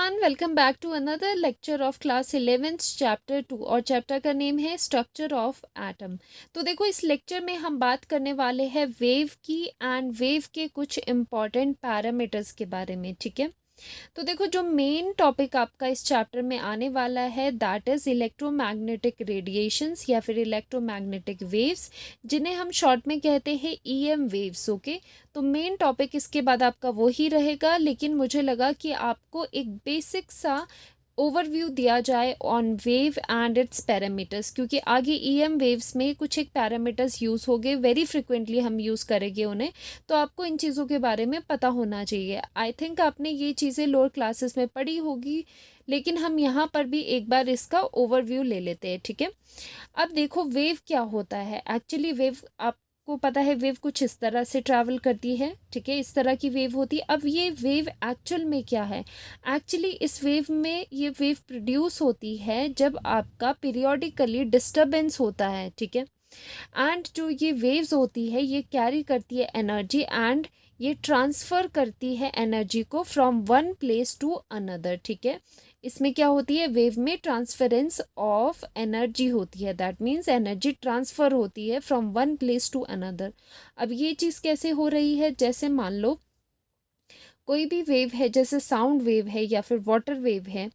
Everyone, welcome back to another lecture of class 11th chapter 2 और chapter का name है structure of atom. तो देखो, इस लेक्चर में हम बात करने वाले हैं वेव की एंड वेव के कुछ इम्पॉर्टेंट पैरामीटर्स के बारे में। ठीक है, तो देखो, जो मेन टॉपिक आपका इस चैप्टर में आने वाला है दैट इज़ इलेक्ट्रोमैग्नेटिक रेडिएशंस या फिर इलेक्ट्रोमैग्नेटिक वेव्स, जिन्हें हम शॉर्ट में कहते हैं ईएम वेव्स। ओके, तो मेन टॉपिक इसके बाद आपका वो ही रहेगा, लेकिन मुझे लगा कि आपको एक बेसिक सा ओवरव्यू दिया जाए on wave and it's parameters, क्योंकि आगे ईएम वेव्स में कुछ एक पैरामीटर्स यूज़ होंगे, वेरी फ्रिक्वेंटली हम यूज़ करेंगे उन्हें, तो आपको इन चीज़ों के बारे में पता होना चाहिए। आई थिंक आपने ये चीज़ें लोअर क्लासेस में पढ़ी होगी, लेकिन हम यहाँ पर भी एक बार इसका ओवरव्यू ले लेते हैं। ठीक है, अब देखो वेव क्या होता है। एक्चुअली वेव, आपको पता है वेव कुछ इस तरह से ट्रैवल करती है। ठीक है, इस तरह की वेव होती है। अब ये वेव एक्चुअल में क्या है? एक्चुअली इस वेव में ये वेव प्रोड्यूस होती है जब आपका पीरियोडिकली डिस्टरबेंस होता है। ठीक है, एंड जो ये वेव्स होती है ये कैरी करती है एनर्जी एंड ये ट्रांसफ़र करती है एनर्जी को from one place to another. ठीक है, इसमें क्या होती है, वेव में ट्रांसफरेंस ऑफ एनर्जी होती है, दैट मीन्स एनर्जी ट्रांसफ़र होती है from one place to another. अब ये चीज़ कैसे हो रही है? जैसे मान लो कोई भी वेव है, जैसे साउंड वेव है या फिर वाटर वेव है।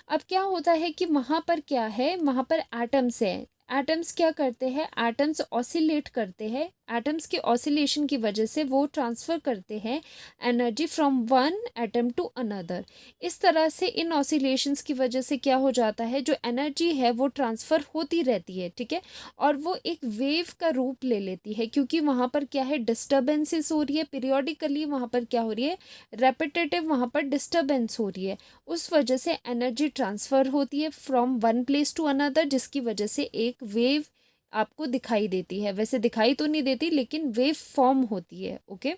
अब क्या होता है कि वहाँ पर क्या है, वहाँ पर एटम्स है। एटम्स क्या करते हैं? एटम्स ऑसिलेट करते हैं। एटम्स के ऑसिलेशन की वजह से वो ट्रांसफ़र करते हैं energy from one atom to another. इस तरह से इन ऑसिलेशंस की वजह से क्या हो जाता है, जो एनर्जी है वो ट्रांसफ़र होती रहती है। ठीक है, और वो एक वेव का रूप ले लेती है, क्योंकि वहाँ पर क्या है, डिस्टर्बेंसेस हो रही है पीरियोडिकली। वहाँ पर क्या हो रही है, रेपिटेटिव वहाँ पर डिस्टर्बेंस हो रही है। उस वजह से एनर्जी ट्रांसफ़र होती है from one place to another, जिसकी वजह से एक वेव आपको दिखाई देती है। वैसे दिखाई तो नहीं देती, लेकिन वेव फॉर्म होती है। ओके,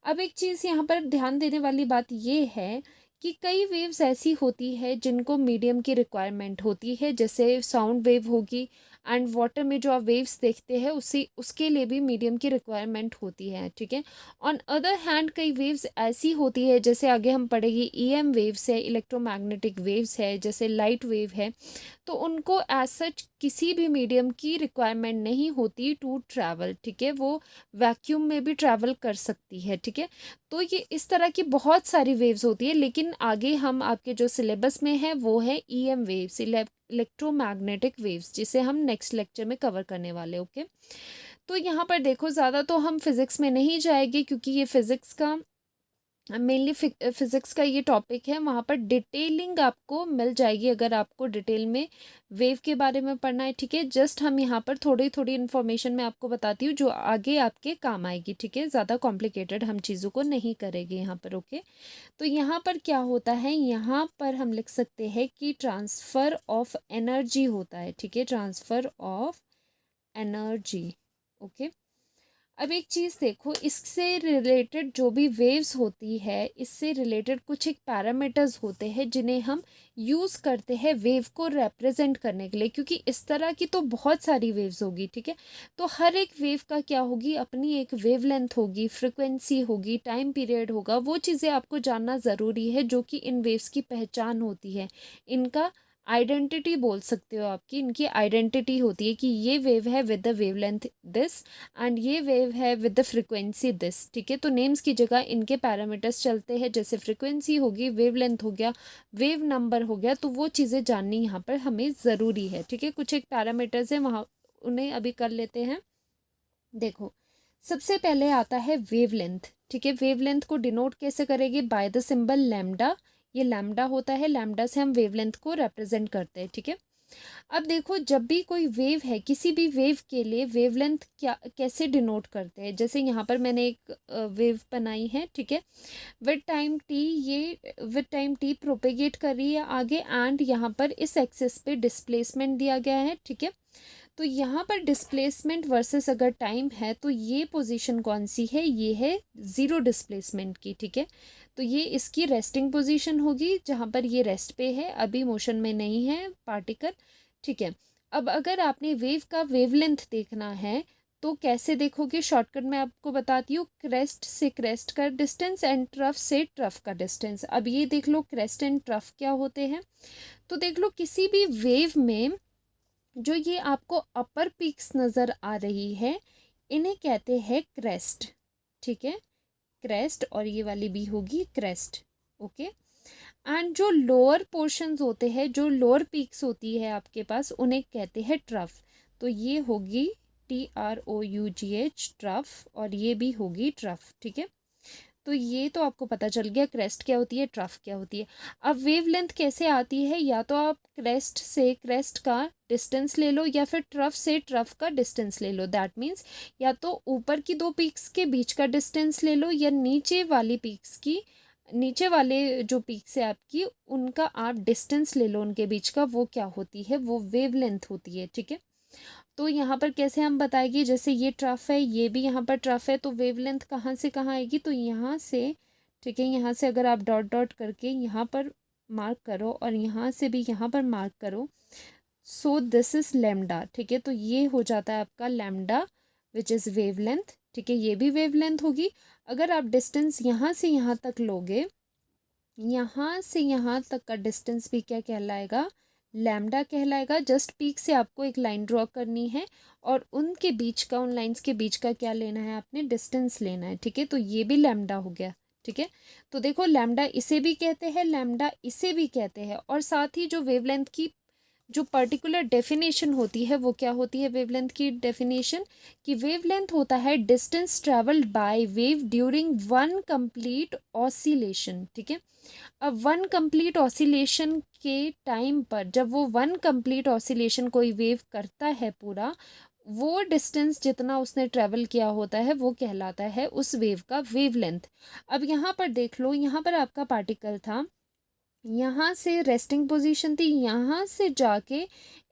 अब एक चीज़ यहाँ पर ध्यान देने वाली बात ये है कि कई वेव्स ऐसी होती है जिनको मीडियम की रिक्वायरमेंट होती है, जैसे साउंड वेव होगी एंड वाटर में जो आप वेव्स देखते हैं उसके लिए भी मीडियम की रिक्वायरमेंट होती है। ठीक है, ऑन अदर हैंड कई वेव्स ऐसी होती है, जैसे आगे हम पढ़ेंगे ईएम वेव्स है, इलेक्ट्रोमैग्नेटिक वेव्स है, जैसे लाइट वेव है, तो उनको एज सच किसी भी मीडियम की रिक्वायरमेंट नहीं होती टू ट्रैवल। ठीक है, वो वैक्यूम में भी ट्रैवल कर सकती है। ठीक है, तो ये इस तरह की बहुत सारी वेव्स होती है, लेकिन आगे हम आपके जो सिलेबस में है वो है ईएम वेव्स, इलेक्ट्रोमैग्नेटिक वेव्स, जिसे हम नेक्स्ट लेक्चर में कवर करने वाले। ओके, तो यहाँ पर देखो, ज़्यादा तो हम फिज़िक्स में नहीं जाएंगे, क्योंकि ये फिज़िक्स का मेनली फिज़िक्स का ये टॉपिक है। वहाँ पर डिटेलिंग आपको मिल जाएगी अगर आपको डिटेल में वेव के बारे में पढ़ना है। ठीक है, जस्ट हम यहाँ पर थोड़ी थोड़ी इन्फॉर्मेशन मैं आपको बताती हूँ जो आगे आपके काम आएगी। ठीक है, ज़्यादा कॉम्प्लिकेटेड हम चीज़ों को नहीं करेंगे यहाँ पर। ओके, तो यहाँ पर क्या होता है, यहाँ पर हम लिख सकते हैं कि ट्रांसफ़र ऑफ एनर्जी होता है। ठीक है, ट्रांसफ़र ऑफ एनर्जी। ओके, अब एक चीज़ देखो, इससे रिलेटेड जो भी वेव्स होती है, इससे रिलेटेड कुछ एक पैरामीटर्स होते हैं जिन्हें हम यूज़ करते हैं वेव को रिप्रेजेंट करने के लिए, क्योंकि इस तरह की तो बहुत सारी वेव्स होगी। ठीक है, तो हर एक वेव का क्या होगी, अपनी एक वेवलेंथ होगी, फ्रिक्वेंसी होगी, टाइम पीरियड होगा। वो चीज़ें आपको जानना ज़रूरी है, जो कि इन वेव्स की पहचान होती है, इनका आइडेंटिटी बोल सकते हो आपकी, इनकी आइडेंटिटी होती है कि ये वेव है with the wavelength this and ये वेव है विद द फ्रिक्वेंसी दिस। ठीक है, तो नेम्स की जगह इनके पैरामीटर्स चलते हैं, जैसे फ्रिक्वेंसी होगी, वेवलेंथ हो गया, वेव नंबर हो गया, तो वो चीज़ें जाननी यहाँ पर हमें ज़रूरी है। ठीक है, कुछ एक पैरामीटर्स हैं, वहाँ उन्हें अभी कर लेते हैं। देखो, सबसे पहले आता है वेवलेंथ। ठीक है, वेवलेंथ को डिनोट कैसे करेंगे, बाय द सिंबल लैम्डा। ये लैम्डा होता है, लैम्डा से हम वेवलेंथ को रिप्रेजेंट करते हैं। ठीक है, अब देखो, जब भी कोई वेव है, किसी भी वेव के लिए वेवलेंथ क्या कैसे डिनोट करते हैं, जैसे यहाँ पर मैंने एक वेव बनाई है। ठीक है, विद टाइम टी, ये विद टाइम टी प्रोपेगेट कर रही है आगे, एंड यहाँ पर इस एक्सिस पे डिस्प्लेसमेंट दिया गया है। ठीक है, तो यहाँ पर डिस्प्लेसमेंट वर्सेस अगर टाइम है, तो ये पोजीशन कौन सी है, ये है ज़ीरो डिस्प्लेसमेंट की। ठीक है, तो ये इसकी रेस्टिंग पोजीशन होगी, जहाँ पर ये रेस्ट पे है, अभी मोशन में नहीं है पार्टिकल। ठीक है, अब अगर आपने वेव का वेवलेंथ देखना है, तो कैसे देखोगे, शॉर्टकट में आपको बताती हूँ, क्रेस्ट से क्रेस्ट का डिस्टेंस एंड ट्रफ से ट्रफ का डिस्टेंस। अब ये देख लो क्रेस्ट एंड ट्रफ क्या होते हैं। तो देख लो किसी भी वेव में जो ये आपको अपर पीक्स नज़र आ रही है इन्हें कहते हैं क्रेस्ट, ठीक है, क्रेस्ट, और ये वाली भी होगी क्रेस्ट, ओके। एंड जो लोअर पोर्शंस होते हैं, जो लोअर पीक्स होती है आपके पास, उन्हें कहते हैं ट्रफ। तो ये होगी TROUGH ट्रफ, और ये भी होगी ट्रफ, ठीक है। तो ये तो आपको पता चल गया क्रेस्ट क्या होती है, ट्रफ क्या होती है। अब वेवलेंथ कैसे आती है, या तो आप क्रेस्ट से क्रेस्ट का डिस्टेंस ले लो या फिर ट्रफ से ट्रफ का डिस्टेंस ले लो। दैट मीन्स या तो ऊपर की दो पीक्स के बीच का डिस्टेंस ले लो, या नीचे वाली पीक्स की, नीचे वाले जो पीक्स है आपकी, उनका आप डिस्टेंस ले लो उनके बीच का, वो क्या होती है, वो वेवलेंथ होती है, ठीक है। तो यहाँ पर कैसे हम बताएंगे, जैसे ये ट्रफ है, ये भी यहाँ पर ट्रफ है, तो वेवलेंथ कहाँ से कहाँ आएगी, तो यहाँ से, ठीक है, यहाँ से अगर आप डॉट डॉट करके यहाँ पर मार्क करो और यहाँ से भी यहाँ पर मार्क करो, सो दिस इज लैम्डा, ठीक है। तो ये हो जाता है आपका लैम्डा विच इज़ वेवलेंथ, ठीक है, ये भी वेवलेंथ होगी। अगर आप डिस्टेंस यहाँ से यहाँ तक लोगे, यहाँ से यहाँ तक का डिस्टेंस भी क्या कहलाएगा, लैम्डा कहलाएगा। जस्ट पीक से आपको एक लाइन ड्रॉ करनी है और उनके बीच का, उन लाइंस के बीच का क्या लेना है आपने, डिस्टेंस लेना है, ठीक है। तो ये भी लैम्डा हो गया, ठीक है। तो देखो लैम्डा इसे भी कहते हैं, लैम्डा इसे भी कहते हैं, और साथ ही जो वेवलेंथ की जो पर्टिकुलर डेफिनेशन होती है वो क्या होती है, वेवलेंथ की डेफिनेशन, कि वेवलेंथ होता है distance travelled by wave during one complete oscillation, ठीक है। अब वन कंप्लीट ऑसिलेशन के टाइम पर, जब वो वन कंप्लीट ऑसिलेशन कोई वेव करता है पूरा, वो डिस्टेंस जितना उसने ट्रेवल किया होता है वो कहलाता है उस वेव का वेवलेंथ। अब यहाँ पर देख लो, यहाँ पर आपका पार्टिकल था, यहाँ से रेस्टिंग पोजीशन थी, यहाँ से जाके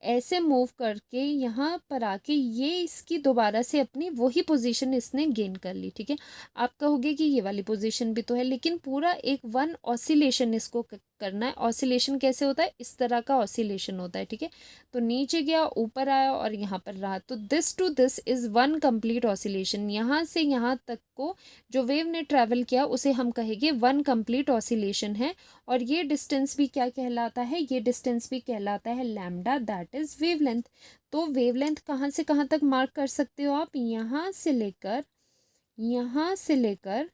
ऐसे मूव करके यहाँ पर आके ये इसकी दोबारा से अपनी वही पोजीशन इसने गेन कर ली, ठीक है। आप कहोगे कि ये वाली पोजीशन भी तो है, लेकिन पूरा एक वन ऑसिलेशन इसको करना है। ऑसिलेशन कैसे होता है, इस तरह का ऑसिलेशन होता है, ठीक है। तो नीचे गया, ऊपर आया और यहाँ पर रहा, तो this to this is one complete oscillation. यहाँ से यहाँ तक को जो वेव ने ट्रैवल किया उसे हम कहेंगे वन कंप्लीट ऑसिलेशन है। और ये डिस्टेंस भी क्या कहलाता है, ये डिस्टेंस भी कहलाता है लैम्डा, दैट इज वेवलेंथ। तो वेवलेंथ कहाँ से कहाँ तक मार्क कर सकते हो आप, यहाँ से लेकर, यहाँ से लेकर,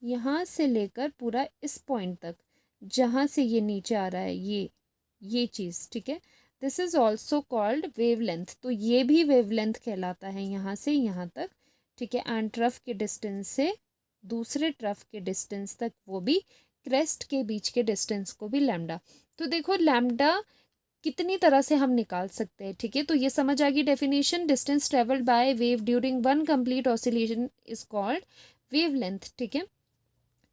यहाँ से लेकर पूरा इस पॉइंट तक जहाँ से ये नीचे आ रहा है, ये चीज़, ठीक है। This is also called wavelength. तो ये भी वेवलेंथ कहलाता है यहाँ से यहाँ तक, ठीक है। एंड ट्रफ के डिस्टेंस से दूसरे ट्रफ के डिस्टेंस तक, वो भी क्रेस्ट के बीच के डिस्टेंस को भी लैम्डा। तो देखो लैम्डा कितनी तरह से हम निकाल सकते हैं, ठीक है। तो ये समझ आ गई definition, distance travelled by wave during one complete oscillation is called wavelength, ठीक है।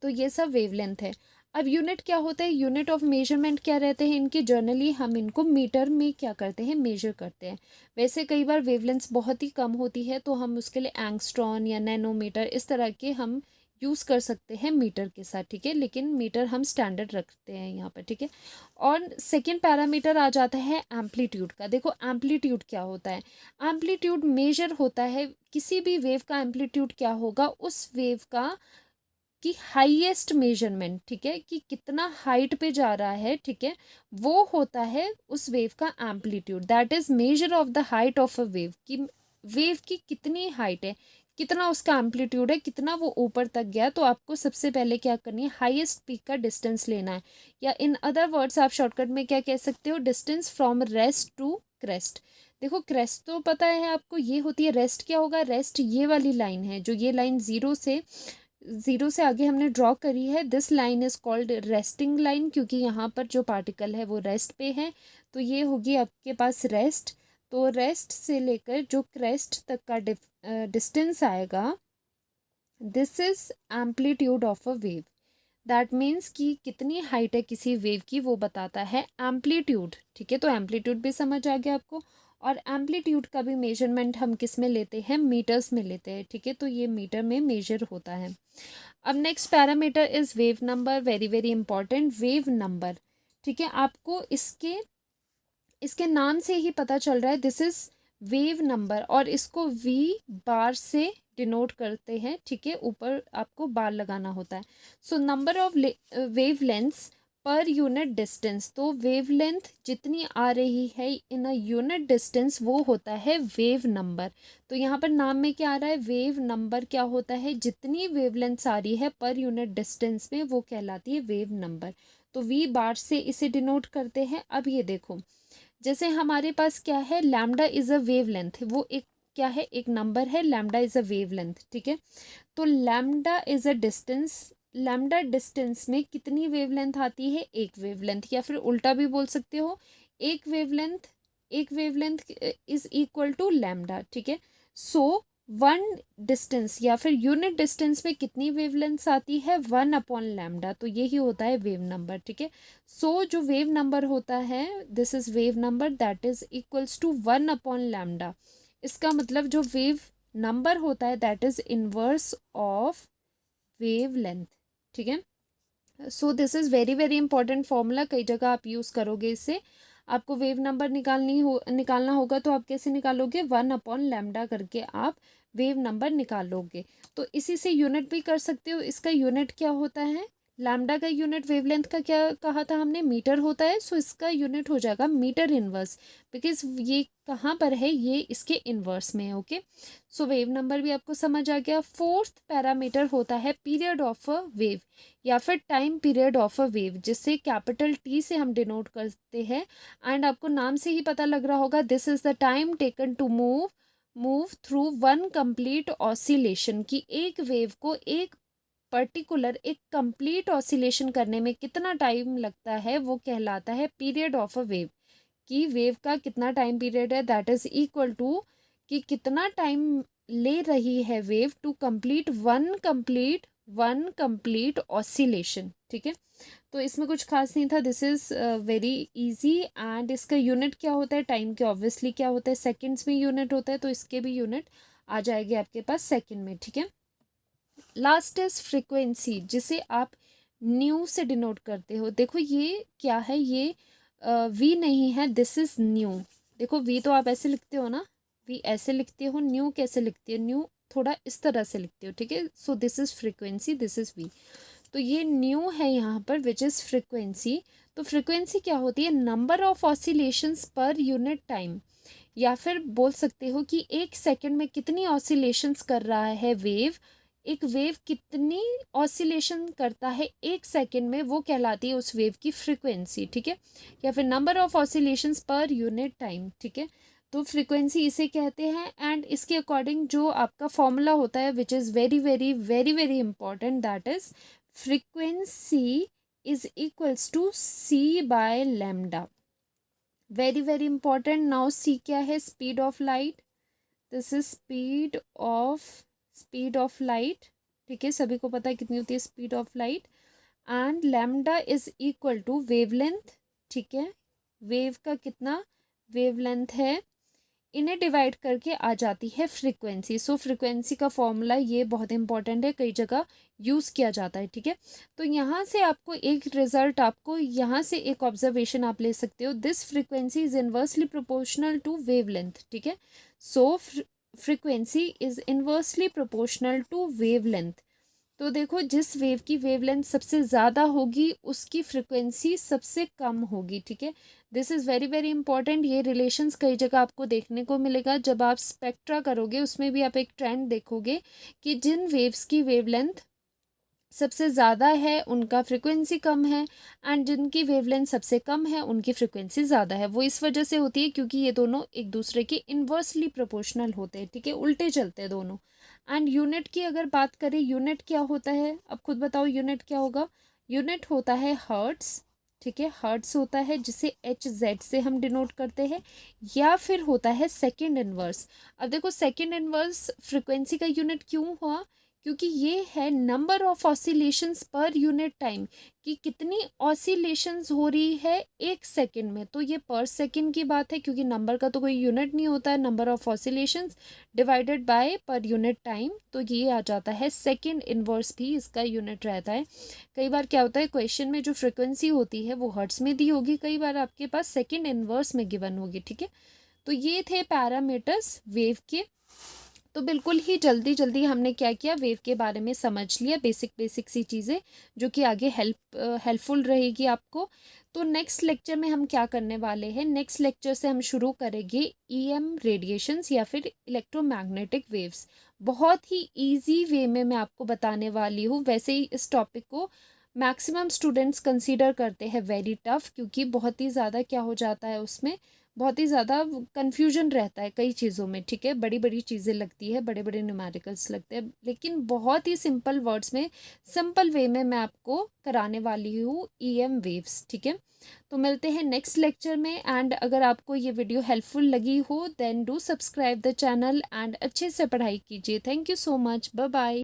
तो ये सब वेवलेंथ है। अब यूनिट क्या होता है, यूनिट ऑफ मेजरमेंट क्या रहते हैं इनके, जर्नली हम इनको मीटर में क्या करते हैं, मेजर करते हैं। वैसे कई बार वेवलेंथ बहुत ही कम होती है तो हम उसके लिए एंगस्ट्रॉन या नैनोमीटर इस तरह के हम यूज़ कर सकते हैं मीटर के साथ, ठीक है। लेकिन मीटर हम स्टैंडर्ड रखते हैं यहाँ पर, ठीक है। और सेकेंड पैरामीटर आ जाता है एम्पलीट्यूड का। देखो एम्पलीट्यूड क्या होता है, एम्पलीट्यूड मेजर होता है किसी भी वेव का एम्पलीट्यूड क्या होगा, उस वेव का कि हाईएस्ट मेजरमेंट, ठीक है, कि कितना हाइट पे जा रहा है, ठीक है, वो होता है उस वेव का amplitude. That is measure of the height of a wave, कि वेव की कितनी हाइट है, कितना उसका एम्पलीट्यूड है, कितना वो ऊपर तक गया। तो आपको सबसे पहले क्या करनी है, हाईएस्ट पीक का डिस्टेंस लेना है, या इन अदर वर्ड्स आप शॉर्टकट में क्या कह सकते हो, distance from rest to crest. देखो क्रेस्ट तो पता है आपको, ये होती है, रेस्ट क्या होगा, रेस्ट ये वाली लाइन है, जो ये लाइन ज़ीरो से आगे हमने ड्रॉ करी है, this line is called resting line, क्योंकि यहाँ पर जो पार्टिकल है वो रेस्ट पे है। तो ये होगी आपके पास रेस्ट। तो रेस्ट से लेकर जो क्रेस्ट तक का डिस्टेंस आएगा, this is amplitude of a wave. That means कि कितनी हाइट है किसी वेव की वो बताता है एम्पलीट्यूड, ठीक है। तो एम्पलीट्यूड भी समझ आ गया आपको। और एम्पलीट्यूड का भी मेजरमेंट हम किस में लेते हैं, मीटर्स में लेते हैं, ठीक है। तो ये मीटर में मेजर होता है। अब next parameter is wave number, very very important, wave number, ठीक है। आपको इसके नाम से ही पता चल रहा है, दिस इज वेव नंबर, और इसको वी बार से डिनोट करते हैं, ठीक है, ऊपर आपको बार लगाना होता है। So number of wave lengths per unit distance, तो वेवलेंथ जितनी आ रही है इन अ यूनिट डिस्टेंस वो होता है वेव नंबर। तो यहाँ पर नाम में क्या आ रहा है, वेव नंबर क्या होता है, जितनी वेवलेंथ आ रही है पर यूनिट डिस्टेंस में वो कहलाती है वेव नंबर। तो वी बार से इसे डिनोट करते हैं। अब ये देखो, जैसे हमारे पास क्या है, लैम्डा इज़ अ वेवलेंथ, वो एक क्या है, एक नंबर है, लैम्डा इज़ अ वेवलेंथ, ठीक है। तो lambda is a distance, lambda distance में कितनी वेवलेंथ आती है, एक वेवलेंथ, या फिर उल्टा भी बोल सकते हो, एक वेवलेंथ, एक wavelength is equal to lambda, ठीक है। सो वन डिस्टेंस या फिर यूनिट डिस्टेंस में कितनी वेवलेंथ्स आती है, 1/लैम्डा, तो यही होता है वेव नंबर, ठीक है। सो जो वेव नंबर होता है, this is wave number that is equals to 1/लैम्डा। इसका मतलब जो वेव नंबर होता है that is inverse of wavelength, ठीक है। So this is very very important formula, कई जगह आप यूज़ करोगे इसे। आपको वेव नंबर निकालना होगा तो आप कैसे निकालोगे, 1/लैम्डा करके आप वेव नंबर निकालोगे। तो इसी से यूनिट भी कर सकते हो, इसका यूनिट क्या होता है, लैम्डा का यूनिट वेवलेंथ का क्या कहा था हमने, मीटर होता है। सो इसका यूनिट हो जाएगा मीटर इनवर्स, बिकॉज ये कहाँ पर है, ये इसके इनवर्स में है, ओके। सो वेव नंबर भी आपको समझ आ गया। फोर्थ पैरामीटर होता है पीरियड ऑफ अ वेव या फिर time period of a wave, जिसे कैपिटल टी से हम डिनोट करते हैं। एंड आपको नाम से ही पता लग रहा होगा, this is the time taken to move through one complete oscillation, की एक वेव को एक पर्टिकुलर एक कंप्लीट ऑसिलेशन करने में कितना टाइम लगता है वो कहलाता है पीरियड ऑफ अ वेव। कि वेव का कितना टाइम पीरियड है दैट इज इक्वल टू कि कितना टाइम ले रही है wave to complete one complete oscillation, ठीक है। तो इसमें कुछ खास नहीं था, this is very easy. And इसका यूनिट क्या होता है, टाइम के ऑब्वियसली क्या होता है, सेकंड्स में यूनिट होता है, तो इसके भी यूनिट आ जाएगी आपके पास सेकंड में, ठीक है। लास्ट इज फ्रीक्वेंसी, जिसे आप न्यू से डिनोट करते हो। देखो ये क्या है, ये वी नहीं है, दिस इज न्यू। देखो वी तो आप ऐसे लिखते हो ना, वी ऐसे लिखते हो, न्यू कैसे लिखते हो, न्यू थोड़ा इस तरह से लिखते हो, ठीक है। So this is frequency, this is v. तो ये न्यू है यहाँ पर विच इज़ फ्रीक्वेंसी। तो फ्रीक्वेंसी क्या होती है, number of oscillations per unit time, या फिर बोल सकते हो कि एक सेकंड में कितनी ऑसिलेशंस कर रहा है वेव, एक वेव कितनी ऑसिलेशन करता है एक सेकंड में, वो कहलाती है उस वेव की फ्रीक्वेंसी, ठीक है। या फिर number of oscillations per unit time, ठीक है। तो फ्रीक्वेंसी इसे कहते हैं। एंड इसके अकॉर्डिंग जो आपका फॉर्मूला होता है which is very very very very important, that is frequency is equals to c by lambda. Very very important. Now c क्या है, speed of light, this is speed of light, ठीक है। सभी को पता है कितनी होती है speed of light. And lambda is equal to wavelength, ठीक है। वेव का कितना वेवलेंथ है, इन्हें डिवाइड करके आ जाती है फ्रीक्वेंसी। सो फ्रीक्वेंसी का फॉर्मूला ये बहुत इंपॉर्टेंट है, कई जगह यूज़ किया जाता है, ठीक है। तो यहाँ से आपको एक रिजल्ट, आपको यहाँ से एक ऑब्जर्वेशन आप ले सकते हो, this frequency is inversely proportional to wavelength, ठीक है। So frequency is inversely proportional to wavelength. तो देखो जिस वेव की वेवलेंथ सबसे ज़्यादा होगी उसकी फ्रिक्वेंसी सबसे कम होगी, ठीक है। This is very very important. ये रिलेशंस कई जगह आपको देखने को मिलेगा, जब आप स्पेक्ट्रा करोगे उसमें भी आप एक ट्रेंड देखोगे कि जिन वेव्स की वेवलेंथ सबसे ज़्यादा है उनका फ्रिक्वेंसी कम है, एंड जिनकी वेवलेंथ सबसे कम है उनकी फ्रिक्वेंसी ज़्यादा है। वो इस वजह से होती है क्योंकि ये दोनों एक दूसरे के इन्वर्सली प्रोपोर्शनल होते हैं, ठीक है, उल्टे चलते हैं दोनों। एंड यूनिट की अगर बात करें, यूनिट क्या होता है, अब खुद बताओ यूनिट क्या होगा। यूनिट होता है हर्ट्स, ठीक है, हर्ट्स होता है जिसे HZ से हम डिनोट करते हैं, या फिर होता है सेकेंड इनवर्स। अब देखो सेकेंड इनवर्स फ्रिक्वेंसी का यूनिट क्यों हुआ, क्योंकि ये है number of oscillations per unit time, कि कितनी ऑसिलेशंस हो रही है एक सेकंड में। तो ये पर सेकंड की बात है, क्योंकि नंबर का तो कोई यूनिट नहीं होता है, number of oscillations divided by पर यूनिट टाइम, तो ये आ जाता है सेकंड इनवर्स भी इसका यूनिट रहता है। कई बार क्या होता है क्वेश्चन में जो फ्रिक्वेंसी होती है वो हर्ट्स में दी होगी, कई बार आपके पास सेकंड इनवर्स में गिवन होगी, ठीक है। तो ये थे पैरामीटर्स वेव के। तो बिल्कुल ही जल्दी जल्दी हमने क्या किया, वेव के बारे में समझ लिया, बेसिक सी चीज़ें जो कि आगे हेल्पफुल रहेगी आपको। तो नेक्स्ट लेक्चर में हम क्या करने वाले हैं, नेक्स्ट लेक्चर से हम शुरू करेंगे ईएम रेडिएशंस या फिर इलेक्ट्रोमैग्नेटिक वेव्स। बहुत ही इजी वे में मैं आपको बताने वाली हूँ। वैसे ही इस टॉपिक को मैक्सिमम स्टूडेंट्स कंसीडर करते हैं वेरी टफ, क्योंकि बहुत ही ज़्यादा क्या हो जाता है उसमें, बहुत ही ज़्यादा कन्फ्यूजन रहता है कई चीज़ों में, ठीक है, बड़ी बड़ी चीज़ें लगती है, बड़े बड़े न्यूमेरिकल्स लगते हैं, लेकिन बहुत ही सिंपल वर्ड्स में, सिंपल वे में मैं आपको कराने वाली हूँ ईएम वेव्स, ठीक है। तो मिलते हैं नेक्स्ट लेक्चर में। एंड अगर आपको ये वीडियो हेल्पफुल लगी हो then do subscribe the channel and अच्छे से पढ़ाई कीजिए। Thank you so much, bye bye.